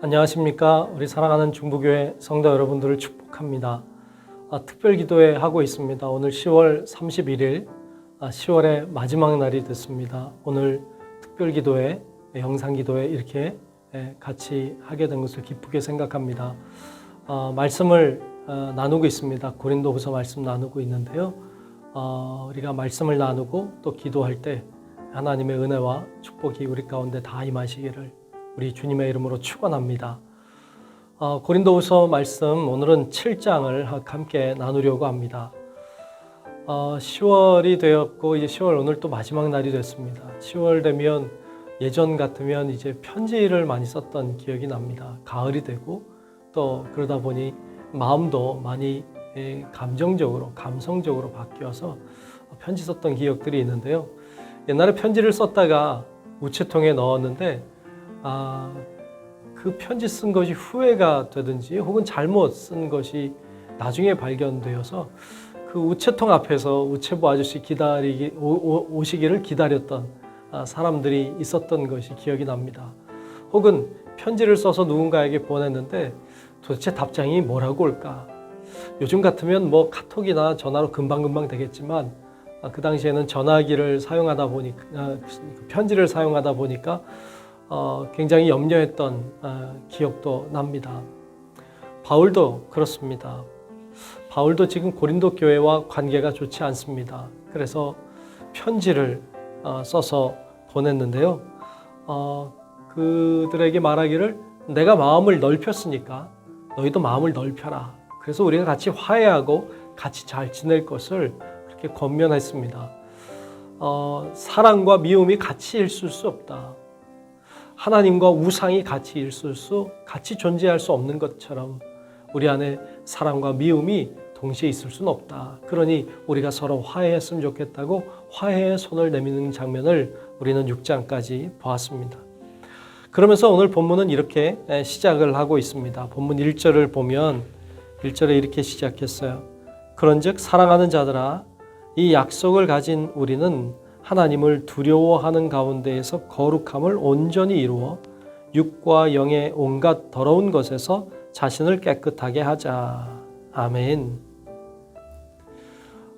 안녕하십니까. 우리 사랑하는 중부교회 성도 여러분들을 축복합니다. 특별기도회 하고 있습니다. 오늘 10월 31일 10월의 마지막 날이 됐습니다. 오늘 특별기도회, 영상기도회 이렇게 같이 하게 된 것을 기쁘게 생각합니다. 말씀을 나누고 있습니다. 고린도후서 말씀 나누고 있는데요. 우리가 말씀을 나누고 또 기도할 때 하나님의 은혜와 축복이 우리 가운데 다 임하시기를 우리 주님의 이름으로 축원합니다. 고린도후서 말씀 오늘은 7장을 함께 나누려고 합니다. 10월이 되었고 이제 10월 오늘 또 마지막 날이 됐습니다. 10월 되면 예전 같으면 이제 편지를 많이 썼던 기억이 납니다. 가을이 되고 또 그러다 보니 마음도 많이 감정적으로 감성적으로 바뀌어서 편지 썼던 기억들이 있는데요. 옛날에 편지를 썼다가 우체통에 넣었는데 그 편지 쓴 것이 후회가 되든지 혹은 잘못 쓴 것이 나중에 발견되어서 그 우체통 앞에서 우체부 아저씨 오시기를 기다렸던 사람들이 있었던 것이 기억이 납니다. 혹은 편지를 써서 누군가에게 보냈는데 도대체 답장이 뭐라고 올까? 요즘 같으면 뭐 카톡이나 전화로 금방금방 되겠지만 그 당시에는 전화기를 사용하다 보니까 편지를 사용하다 보니까 굉장히 염려했던 기억도 납니다. 바울도 그렇습니다. 바울도 지금 고린도 교회와 관계가 좋지 않습니다. 그래서 편지를 써서 보냈는데요. 그들에게 말하기를 내가 마음을 넓혔으니까 너희도 마음을 넓혀라. 그래서 우리가 같이 화해하고 같이 잘 지낼 것을 그렇게 권면했습니다. 사랑과 미움이 같이 있을 수 없다. 하나님과 우상이 같이 존재할 수 없는 것처럼 우리 안에 사랑과 미움이 동시에 있을 수는 없다. 그러니 우리가 서로 화해했으면 좋겠다고 화해의 손을 내미는 장면을 우리는 6장까지 보았습니다. 그러면서 오늘 본문은 이렇게 시작을 하고 있습니다. 본문 1절을 보면 1절에 이렇게 시작했어요. 그런즉 사랑하는 자들아 이 약속을 가진 우리는 하나님을 두려워하는 가운데에서 거룩함을 온전히 이루어 육과 영의 온갖 더러운 것에서 자신을 깨끗하게 하자. 아멘.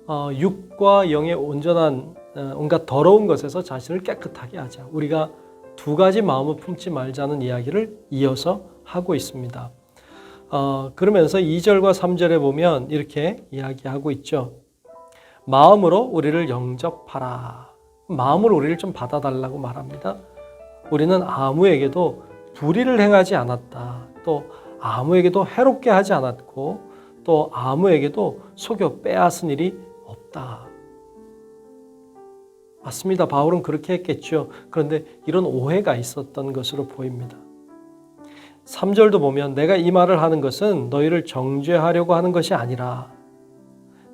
육과 영의 온전한 온갖 더러운 것에서 자신을 깨끗하게 하자. 우리가 두 가지 마음을 품지 말자는 이야기를 이어서 하고 있습니다. 그러면서 2절과 3절에 보면 이렇게 이야기하고 있죠. 마음으로 우리를 영접하라. 마음으로 우리를 좀 받아달라고 말합니다. 우리는 아무에게도 불의를 행하지 않았다. 또 아무에게도 해롭게 하지 않았고 또 아무에게도 속여 빼앗은 일이 없다. 맞습니다. 바울은 그렇게 했겠죠. 그런데 이런 오해가 있었던 것으로 보입니다. 3절도 보면 내가 이 말을 하는 것은 너희를 정죄하려고 하는 것이 아니라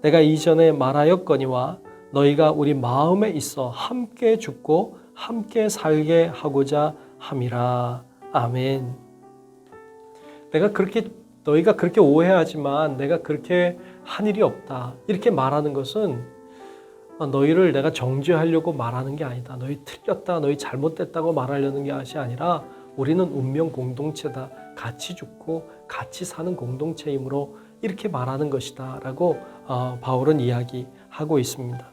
내가 이전에 말하였거니와 너희가 우리 마음에 있어 함께 죽고 함께 살게 하고자 함이라. 아멘. 너희가 그렇게 오해하지만 내가 그렇게 한 일이 없다. 이렇게 말하는 것은 너희를 내가 정죄하려고 말하는 게 아니다. 너희 틀렸다, 너희 잘못됐다고 말하려는 것이 아니라 우리는 운명 공동체다. 같이 죽고 같이 사는 공동체이므로 이렇게 말하는 것이다 라고 바울은 이야기하고 있습니다.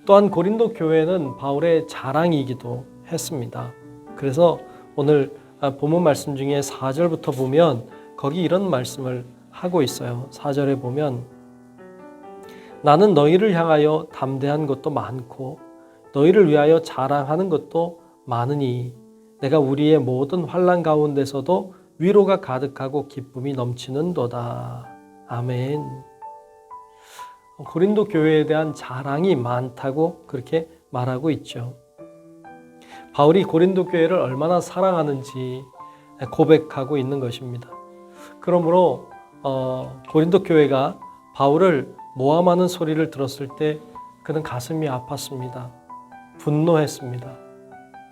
또한 고린도 교회는 바울의 자랑이기도 했습니다. 그래서 오늘 본문 말씀 중에 4절부터 보면 거기 이런 말씀을 하고 있어요. 4절에 보면 나는 너희를 향하여 담대한 것도 많고 너희를 위하여 자랑하는 것도 많으니 내가 우리의 모든 환난 가운데서도 위로가 가득하고 기쁨이 넘치는도다. 아멘. 고린도 교회에 대한 자랑이 많다고 그렇게 말하고 있죠. 바울이 고린도 교회를 얼마나 사랑하는지 고백하고 있는 것입니다. 그러므로 고린도 교회가 바울을 모함하는 소리를 들었을 때 그는 가슴이 아팠습니다. 분노했습니다.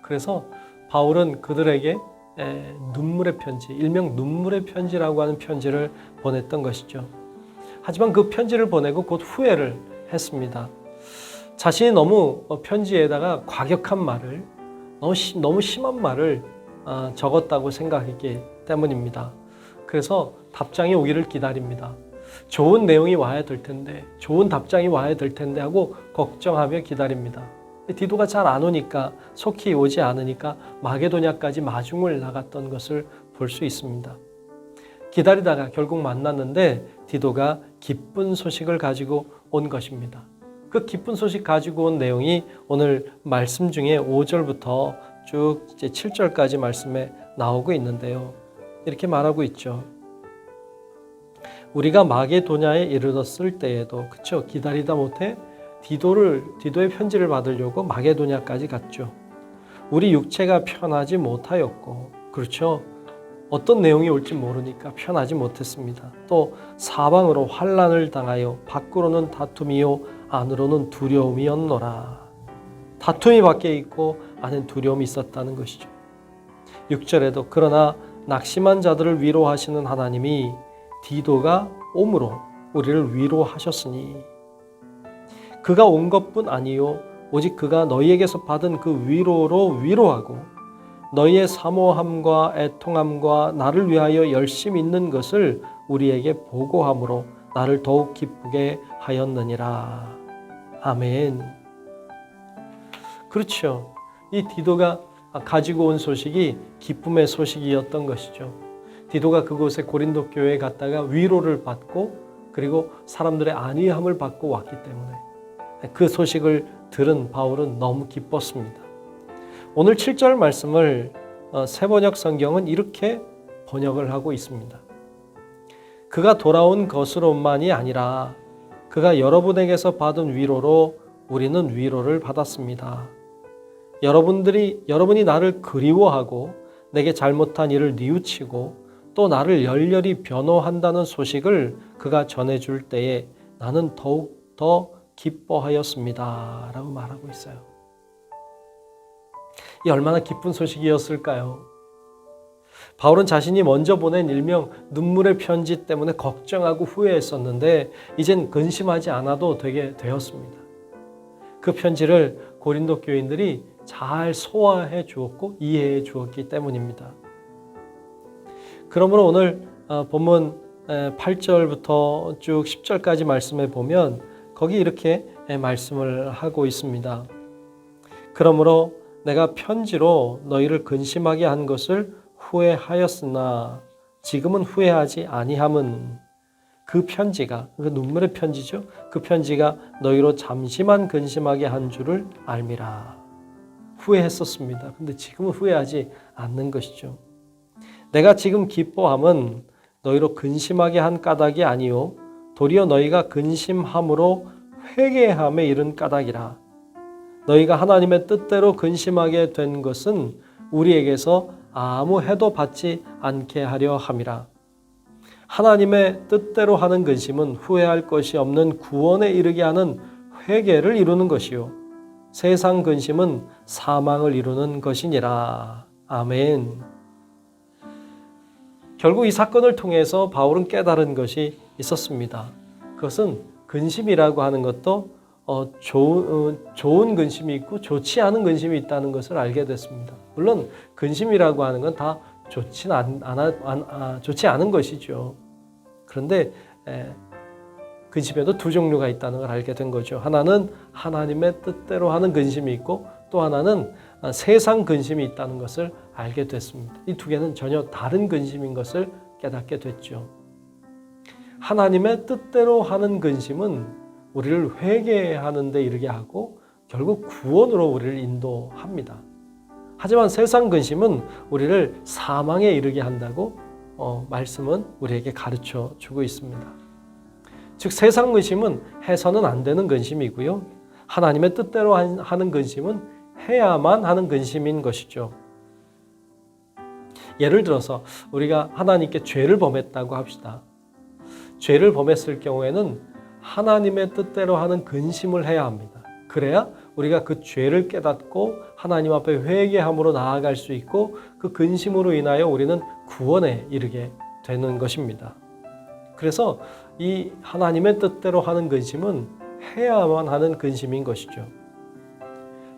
그래서 바울은 그들에게 눈물의 편지, 일명 눈물의 편지라고 하는 편지를 보냈던 것이죠. 하지만 그 편지를 보내고 곧 후회를 했습니다. 자신이 너무 편지에다가 과격한 말을, 너무 심한 말을 적었다고 생각했기 때문입니다. 그래서 답장이 오기를 기다립니다. 좋은 내용이 와야 될 텐데, 좋은 답장이 와야 될 텐데 하고 걱정하며 기다립니다. 디도가 잘 안 오니까, 속히 오지 않으니까 마게도냐까지 마중을 나갔던 것을 볼 수 있습니다. 기다리다가 결국 만났는데 디도가 기쁜 소식을 가지고 온 것입니다. 그 기쁜 소식 가지고 온 내용이 오늘 말씀 중에 5절부터 쭉 이제 7절까지 말씀에 나오고 있는데요. 이렇게 말하고 있죠. 우리가 마게도냐에 이르렀을 때에도, 그쵸, 기다리다 못해 디도의 편지를 받으려고 마게도냐까지 갔죠. 우리 육체가 편하지 못하였고, 그렇죠, 어떤 내용이 올지 모르니까 편하지 못했습니다. 또 사방으로 환난을 당하여 밖으로는 다툼이요 안으로는 두려움이었노라. 다툼이 밖에 있고 안엔 두려움이 있었다는 것이죠. 6절에도 그러나 낙심한 자들을 위로하시는 하나님이 디도가 옴으로 우리를 위로하셨으니, 그가 온 것뿐 아니요 오직 그가 너희에게서 받은 그 위로로 위로하고 너희의 사모함과 애통함과 나를 위하여 열심히 있는 것을 우리에게 보고함으로 나를 더욱 기쁘게 하였느니라. 아멘. 그렇죠. 이 디도가 가지고 온 소식이 기쁨의 소식이었던 것이죠. 디도가 그곳에 고린도 교회에 갔다가 위로를 받고 그리고 사람들의 안위함을 받고 왔기 때문에 그 소식을 들은 바울은 너무 기뻤습니다. 오늘 7절 말씀을 새번역 성경은 이렇게 번역을 하고 있습니다. 그가 돌아온 것으로만이 아니라 그가 여러분에게서 받은 위로로 우리는 위로를 받았습니다. 여러분이 나를 그리워하고 내게 잘못한 일을 뉘우치고 또 나를 열렬히 변호한다는 소식을 그가 전해줄 때에 나는 더욱 더 기뻐하였습니다. 라고 말하고 있어요. 이 얼마나 기쁜 소식이었을까요? 바울은 자신이 먼저 보낸 일명 눈물의 편지 때문에 걱정하고 후회했었는데 이젠 근심하지 않아도 되게 되었습니다. 그 편지를 고린도 교인들이 잘 소화해 주었고 이해해 주었기 때문입니다. 그러므로 오늘 본문 8절부터 쭉 10절까지 말씀에 보면 거기 이렇게 말씀을 하고 있습니다. 그러므로 내가 편지로 너희를 근심하게 한 것을 후회하였으나 지금은 후회하지 아니함은 그 편지가, 그 눈물의 편지죠. 그 편지가 너희로 잠시만 근심하게 한 줄을 알미라. 후회했었습니다. 근데 지금은 후회하지 않는 것이죠. 내가 지금 기뻐함은 너희로 근심하게 한 까닭이 아니요 도리어 너희가 근심함으로 회개함에 이른 까닭이라. 너희가 하나님의 뜻대로 근심하게 된 것은 우리에게서 아무 해도 받지 않게 하려 함이라. 하나님의 뜻대로 하는 근심은 후회할 것이 없는 구원에 이르게 하는 회개를 이루는 것이요 세상 근심은 사망을 이루는 것이니라. 아멘. 결국 이 사건을 통해서 바울은 깨달은 것이 있었습니다. 그것은 근심이라고 하는 것도 좋은 근심이 있고 좋지 않은 근심이 있다는 것을 알게 됐습니다. 물론 근심이라고 하는 건 다 좋지 않은 것이죠. 그런데 근심에도 두 종류가 있다는 걸 알게 된 거죠. 하나는 하나님의 뜻대로 하는 근심이 있고 또 하나는 세상 근심이 있다는 것을 알게 됐습니다. 이 두 개는 전혀 다른 근심인 것을 깨닫게 됐죠. 하나님의 뜻대로 하는 근심은 우리를 회개하는 데 이르게 하고 결국 구원으로 우리를 인도합니다. 하지만 세상 근심은 우리를 사망에 이르게 한다고 말씀은 우리에게 가르쳐 주고 있습니다. 즉 세상 근심은 해서는 안 되는 근심이고요. 하나님의 뜻대로 하는 근심은 해야만 하는 근심인 것이죠. 예를 들어서 우리가 하나님께 죄를 범했다고 합시다. 죄를 범했을 경우에는 하나님의 뜻대로 하는 근심을 해야 합니다. 그래야 우리가 그 죄를 깨닫고 하나님 앞에 회개함으로 나아갈 수 있고 그 근심으로 인하여 우리는 구원에 이르게 되는 것입니다. 그래서 이 하나님의 뜻대로 하는 근심은 해야만 하는 근심인 것이죠.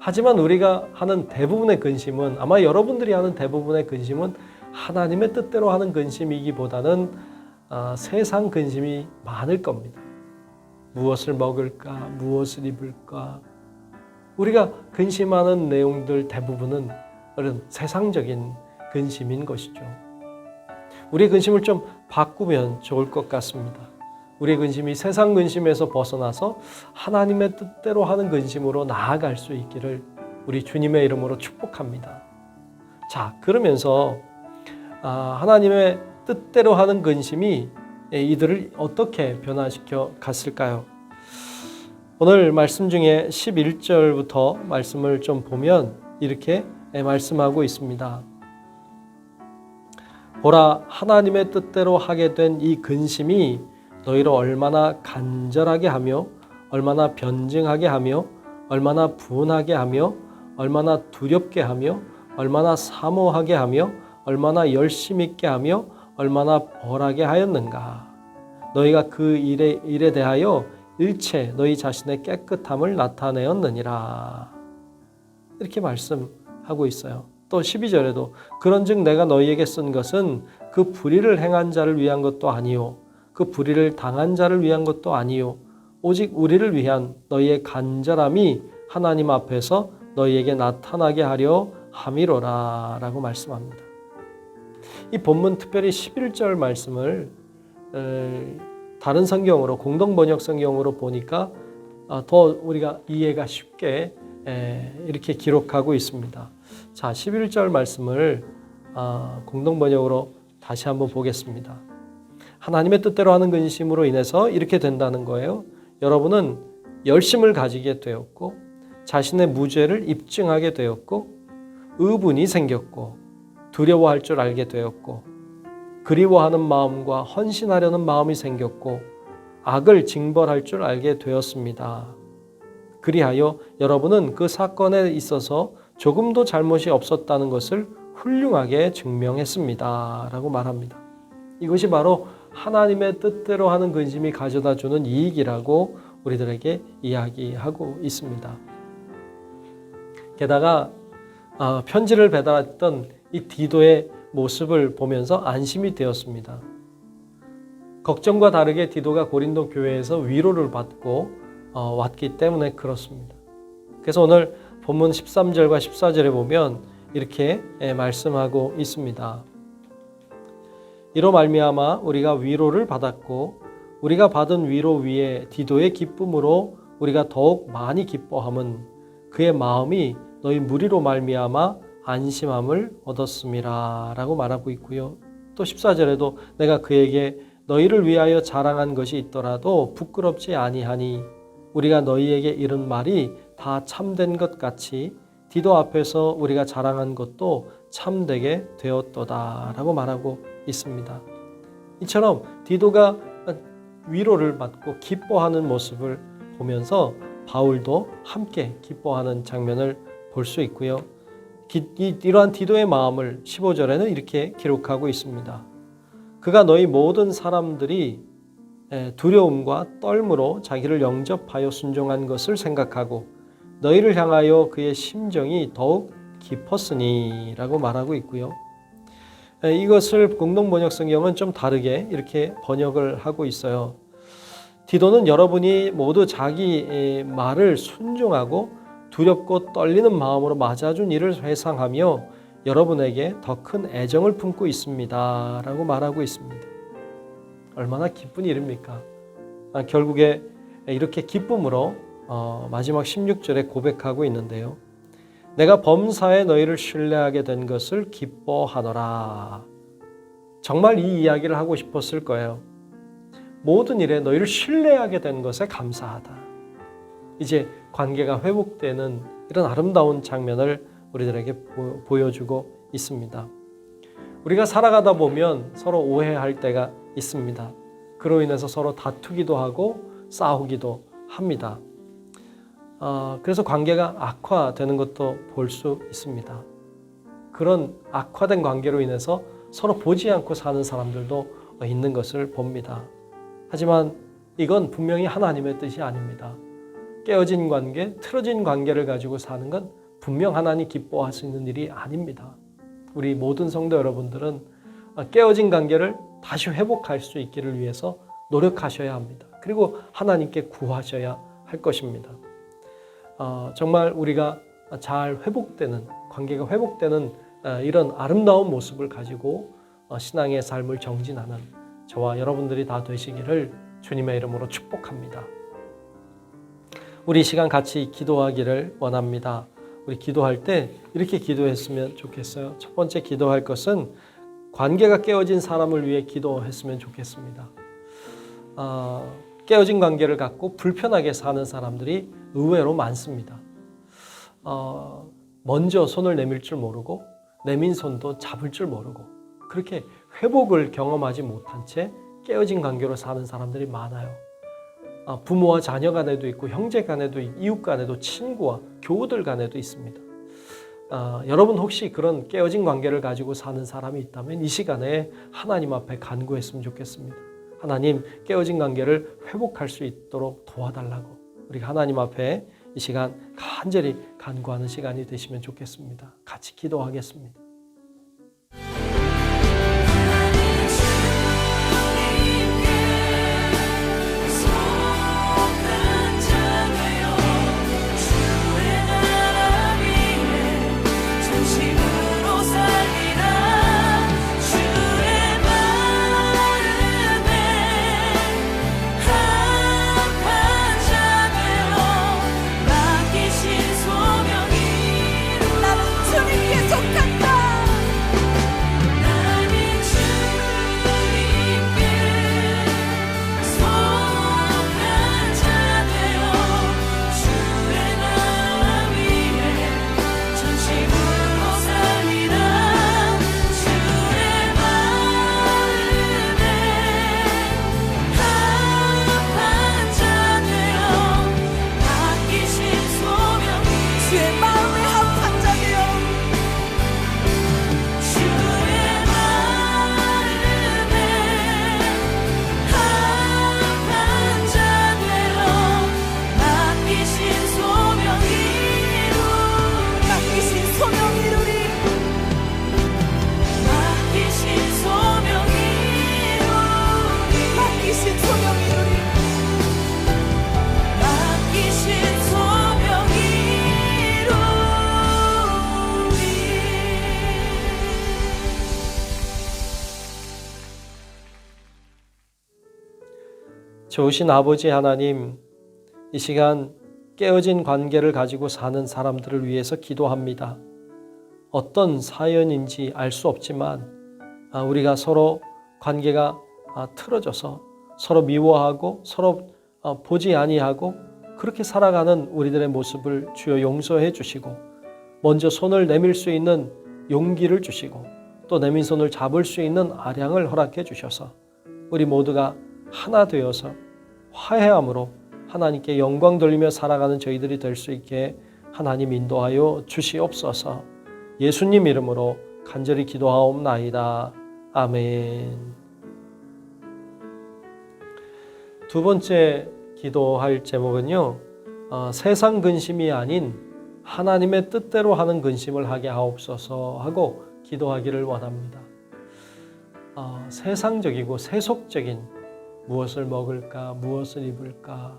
하지만 우리가 하는 대부분의 근심은, 아마 여러분들이 하는 대부분의 근심은 하나님의 뜻대로 하는 근심이기보다는 세상 근심이 많을 겁니다. 무엇을 먹을까? 무엇을 입을까? 우리가 근심하는 내용들 대부분은 그런 세상적인 근심인 것이죠. 우리의 근심을 좀 바꾸면 좋을 것 같습니다. 우리의 근심이 세상 근심에서 벗어나서 하나님의 뜻대로 하는 근심으로 나아갈 수 있기를 우리 주님의 이름으로 축복합니다. 자, 그러면서 하나님의 뜻대로 하는 근심이 이들을 어떻게 변화시켜 갔을까요? 오늘 말씀 중에 11절부터 말씀을 좀 보면 이렇게 말씀하고 있습니다. 보라, 하나님의 뜻대로 하게 된 이 근심이 너희를 얼마나 간절하게 하며 얼마나 변증하게 하며 얼마나 분하게 하며 얼마나 두렵게 하며 얼마나 사모하게 하며 얼마나 열심 있게 하며 얼마나 벌하게 하였는가. 너희가 그 일에 대하여 일체 너희 자신의 깨끗함을 나타내었느니라. 이렇게 말씀하고 있어요. 또 12절에도 그런즉 내가 너희에게 쓴 것은 그 불의를 행한 자를 위한 것도 아니요 그 불의를 당한 자를 위한 것도 아니요 오직 우리를 위한 너희의 간절함이 하나님 앞에서 너희에게 나타나게 하려 함이로라 라고 말씀합니다. 이 본문 특별히 11절 말씀을 다른 성경으로 공동번역 성경으로 보니까 더 우리가 이해가 쉽게 이렇게 기록하고 있습니다. 자, 11절 말씀을 공동번역으로 다시 한번 보겠습니다. 하나님의 뜻대로 하는 근심으로 인해서 이렇게 된다는 거예요. 여러분은 열심을 가지게 되었고 자신의 무죄를 입증하게 되었고 의분이 생겼고 두려워할 줄 알게 되었고 그리워하는 마음과 헌신하려는 마음이 생겼고 악을 징벌할 줄 알게 되었습니다. 그리하여 여러분은 그 사건에 있어서 조금도 잘못이 없었다는 것을 훌륭하게 증명했습니다. 라고 말합니다. 이것이 바로 하나님의 뜻대로 하는 근심이 가져다 주는 이익이라고 우리들에게 이야기하고 있습니다. 게다가 편지를 배달했던 이 디도의 모습을 보면서 안심이 되었습니다. 걱정과 다르게 디도가 고린도 교회에서 위로를 받고 왔기 때문에 그렇습니다. 그래서 오늘 본문 13절과 14절에 보면 이렇게 말씀하고 있습니다. 이로 말미암아 우리가 위로를 받았고 우리가 받은 위로 위에 디도의 기쁨으로 우리가 더욱 많이 기뻐함은 그의 마음이 너희 무리로 말미암아 안심함을 얻었음이라 라고 말하고 있고요. 또 14절에도 내가 그에게 너희를 위하여 자랑한 것이 있더라도 부끄럽지 아니하니 우리가 너희에게 이른 말이 다 참된 것 같이 디도 앞에서 우리가 자랑한 것도 참되게 되었도다 라고 말하고 있습니다. 이처럼 디도가 위로를 받고 기뻐하는 모습을 보면서 바울도 함께 기뻐하는 장면을 볼 수 있고요. 이러한 디도의 마음을 15절에는 이렇게 기록하고 있습니다. 그가 너희 모든 사람들이 두려움과 떨므로 자기를 영접하여 순종한 것을 생각하고 너희를 향하여 그의 심정이 더욱 깊었으니 라고 말하고 있고요. 이것을 공동번역 성경은 좀 다르게 이렇게 번역을 하고 있어요. 디도는 여러분이 모두 자기 말을 순종하고 두렵고 떨리는 마음으로 맞아준 일을 회상하며 여러분에게 더 큰 애정을 품고 있습니다 라고 말하고 있습니다. 얼마나 기쁜 일입니까? 결국에 이렇게 기쁨으로 마지막 16절에 고백하고 있는데요. 내가 범사에 너희를 신뢰하게 된 것을 기뻐하노라. 정말 이 이야기를 하고 싶었을 거예요. 모든 일에 너희를 신뢰하게 된 것에 감사하다. 이제 관계가 회복되는 이런 아름다운 장면을 우리들에게 보여주고 있습니다. 우리가 살아가다 보면 서로 오해할 때가 있습니다. 그로 인해서 서로 다투기도 하고 싸우기도 합니다. 그래서 관계가 악화되는 것도 볼 수 있습니다. 그런 악화된 관계로 인해서 서로 보지 않고 사는 사람들도 있는 것을 봅니다. 하지만 이건 분명히 하나님의 뜻이 아닙니다. 깨어진 관계, 틀어진 관계를 가지고 사는 건 분명 하나님 기뻐할 수 있는 일이 아닙니다. 우리 모든 성도 여러분들은 깨어진 관계를 다시 회복할 수 있기를 위해서 노력하셔야 합니다. 그리고 하나님께 구하셔야 할 것입니다. 정말 우리가 잘 회복되는, 관계가 회복되는 이런 아름다운 모습을 가지고 신앙의 삶을 정진하는 저와 여러분들이 다 되시기를 주님의 이름으로 축복합니다. 우리 이 시간 같이 기도하기를 원합니다. 우리 기도할 때 이렇게 기도했으면 좋겠어요. 첫 번째 기도할 것은 관계가 깨어진 사람을 위해 기도했으면 좋겠습니다. 깨어진 관계를 갖고 불편하게 사는 사람들이 의외로 많습니다. 먼저 손을 내밀 줄 모르고 내민 손도 잡을 줄 모르고 그렇게 회복을 경험하지 못한 채 깨어진 관계로 사는 사람들이 많아요. 부모와 자녀 간에도 있고 형제 간에도 이웃 간에도 친구와 교우들 간에도 있습니다. 여러분 혹시 그런 깨어진 관계를 가지고 사는 사람이 있다면 이 시간에 하나님 앞에 간구했으면 좋겠습니다. 하나님, 깨어진 관계를 회복할 수 있도록 도와달라고 우리가 하나님 앞에 이 시간 간절히 간구하는 시간이 되시면 좋겠습니다. 같이 기도하겠습니다. 좋으신 아버지 하나님, 이 시간 깨어진 관계를 가지고 사는 사람들을 위해서 기도합니다. 어떤 사연인지 알 수 없지만 우리가 서로 관계가 틀어져서 서로 미워하고 서로 보지 아니하고 그렇게 살아가는 우리들의 모습을 주여 용서해 주시고 먼저 손을 내밀 수 있는 용기를 주시고 또 내민 손을 잡을 수 있는 아량을 허락해 주셔서 우리 모두가 하나 되어서 화해함으로 하나님께 영광 돌리며 살아가는 저희들이 될 수 있게 하나님 인도하여 주시옵소서. 예수님 이름으로 간절히 기도하옵나이다. 아멘. 두 번째 기도할 제목은요, 세상 근심이 아닌 하나님의 뜻대로 하는 근심을 하게 하옵소서 하고 기도하기를 원합니다. 세상적이고 세속적인 무엇을 먹을까, 무엇을 입을까,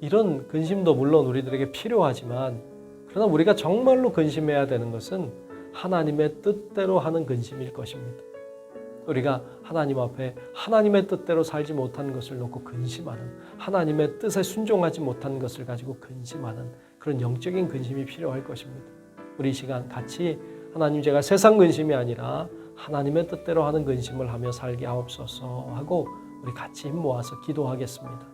이런 근심도 물론 우리들에게 필요하지만 그러나 우리가 정말로 근심해야 되는 것은 하나님의 뜻대로 하는 근심일 것입니다. 우리가 하나님 앞에 하나님의 뜻대로 살지 못한 것을 놓고 근심하는, 하나님의 뜻에 순종하지 못한 것을 가지고 근심하는 그런 영적인 근심이 필요할 것입니다. 우리 이 시간 같이 하나님, 제가 세상 근심이 아니라 하나님의 뜻대로 하는 근심을 하며 살게 하옵소서 하고 우리 같이 힘 모아서 기도하겠습니다.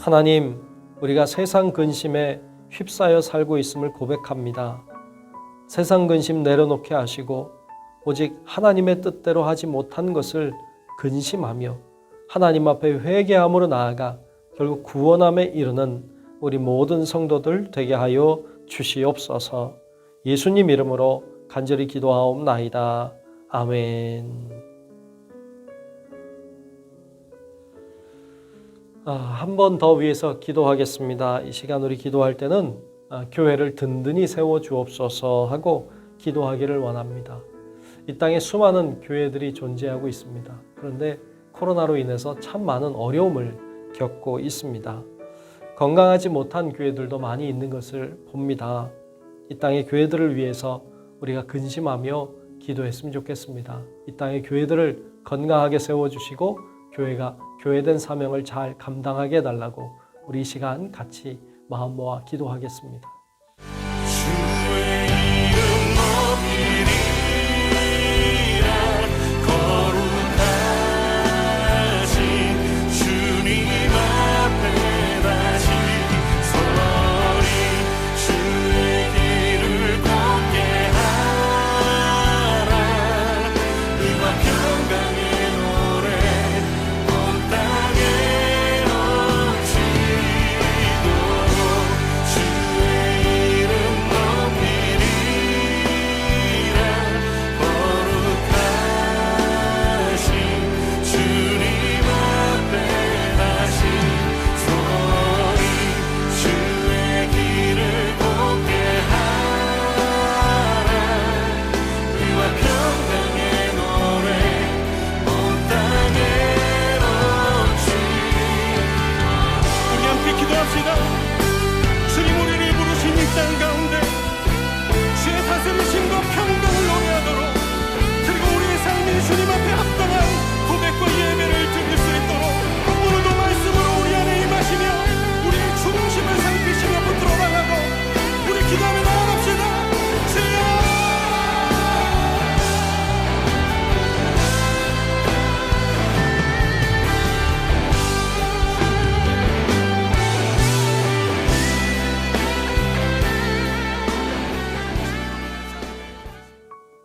하나님, 우리가 세상 근심에 휩싸여 살고 있음을 고백합니다. 세상 근심 내려놓게 하시고 오직 하나님의 뜻대로 하지 못한 것을 근심하며 하나님 앞에 회개함으로 나아가 결국 구원함에 이르는 우리 모든 성도들 되게 하여 주시옵소서. 예수님 이름으로 간절히 기도하옵나이다. 아멘. 한 번 더 위해서 기도하겠습니다. 이 시간 우리 기도할 때는 교회를 든든히 세워 주옵소서 하고 기도하기를 원합니다. 이 땅에 수많은 교회들이 존재하고 있습니다. 그런데 코로나로 인해서 참 많은 어려움을 겪고 있습니다. 건강하지 못한 교회들도 많이 있는 것을 봅니다. 이 땅의 교회들을 위해서 우리가 근심하며 기도했으면 좋겠습니다. 이 땅의 교회들을 건강하게 세워주시고 교회가 교회된 사명을 잘 감당하게 해달라고 우리 이 시간 같이 마음 모아 기도하겠습니다.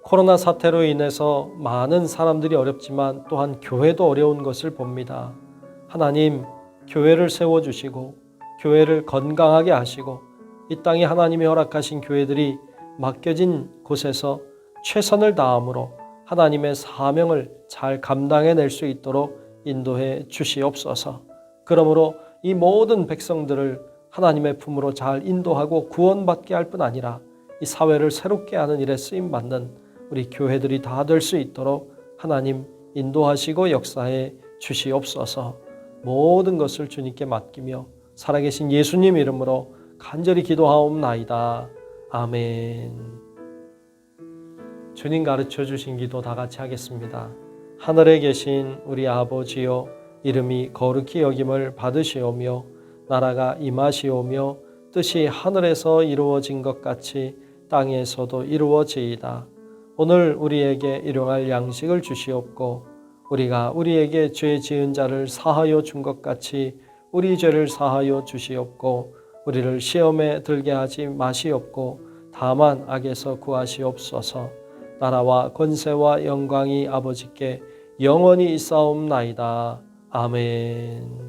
코로나 사태로 인해서 많은 사람들이 어렵지만 또한 교회도 어려운 것을 봅니다. 하나님, 교회를 세워주시고 교회를 건강하게 하시고 이 땅에 하나님이 허락하신 교회들이 맡겨진 곳에서 최선을 다함으로 하나님의 사명을 잘 감당해낼 수 있도록 인도해 주시옵소서. 그러므로 이 모든 백성들을 하나님의 품으로 잘 인도하고 구원받게 할 뿐 아니라 이 사회를 새롭게 하는 일에 쓰임받는 우리 교회들이 다 될 수 있도록 하나님 인도하시고 역사해 주시옵소서. 모든 것을 주님께 맡기며 살아계신 예수님 이름으로 간절히 기도하옵나이다. 아멘. 주님 가르쳐 주신 기도 다 같이 하겠습니다. 하늘에 계신 우리 아버지여, 이름이 거룩히 여김을 받으시오며 나라가 임하시오며 뜻이 하늘에서 이루어진 것 같이 땅에서도 이루어지이다. 오늘 우리에게 일용할 양식을 주시옵고 우리가 우리에게 죄 지은 자를 사하여 준 것 같이 우리 죄를 사하여 주시옵고 우리를 시험에 들게 하지 마시옵고 다만 악에서 구하시옵소서. 나라와 권세와 영광이 아버지께 영원히 있사옵나이다. 아멘.